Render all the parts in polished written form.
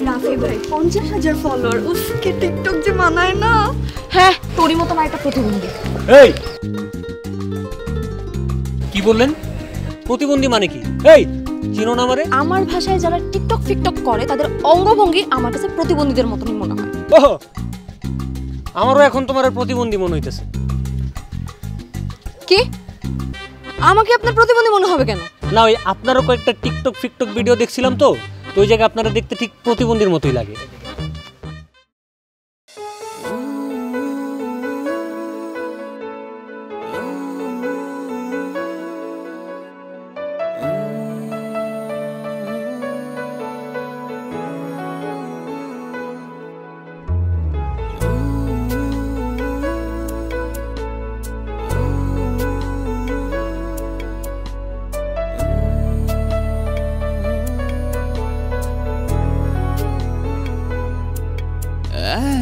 রাফি ভাই 50,000 ফলোয়ার, উসকে টিকটক যে মানায় না। হ্যাঁ, তোরই মতো একটা প্রতিবন্ধী। এই কি বললেন? প্রতিবন্ধী মানে কি? এই চিনো না আমারে? আমার ভাষায় যারা টিকটক ফিকটক করে তাদের অঙ্গভঙ্গি আমার কাছে প্রতিবন্ধীদের মতনই মনে হয়। ওহ, আমারও এখন তোমার প্রতিবন্ধী মনে হইতেছে। কি? আমাকে আপনার প্রতিবন্ধী মনে হবে কেন? না, ওই আপনারও কয়েকটা টিকটক ফিকটক ভিডিও দেখছিলাম তো ওই জায়গায় আপনারা দেখতে ঠিক প্রতিবন্ধীর মতোই লাগে।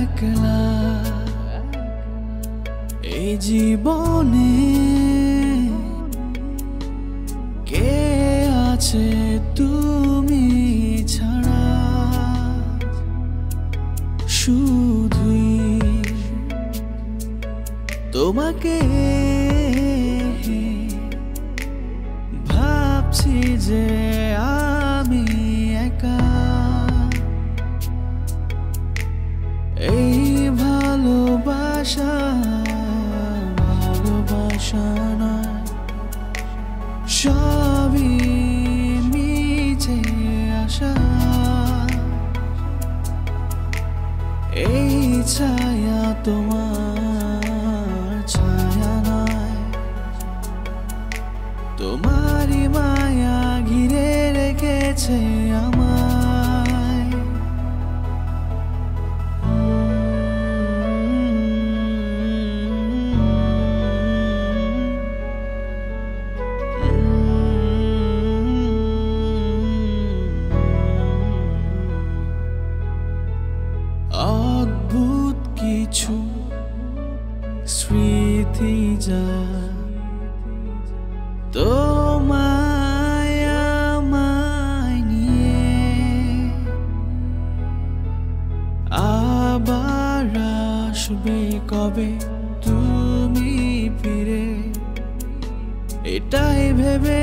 একলা এই জীবনে কে আছে তুমি ছাড়া, শুধুই তোমাকে ভাবছি যে আমি একা। এই ভালোবাসা নয়, সবই মিছে আশা। এই ছায়া তোমার ছায়া নয়, তোমারই মায়া ঘিরে রেখেছে আমায়। অদ্ভুত কিছু স্মৃতি যা তোমায় আমায় নিয়ে আবার আসবে কবে তুমি ফিরে, এটাই ভেবে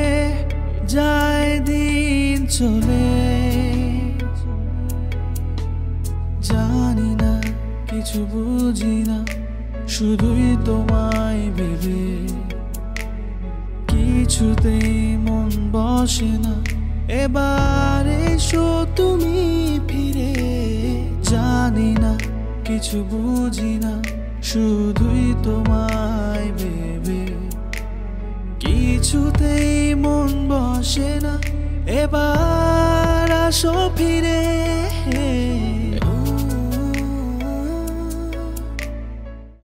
যায় দিন চলে। জানি না, কিছু বুঝি না, শুধুই তোমায় ভেবে কিছুতেই মন বসে না। এবার এসো তুমি ফিরে, জানি না, কিছু বুঝি না, শুধুই তোমায় ভেবে কিছুতেই মন বসে না। এবার আসো ফিরে।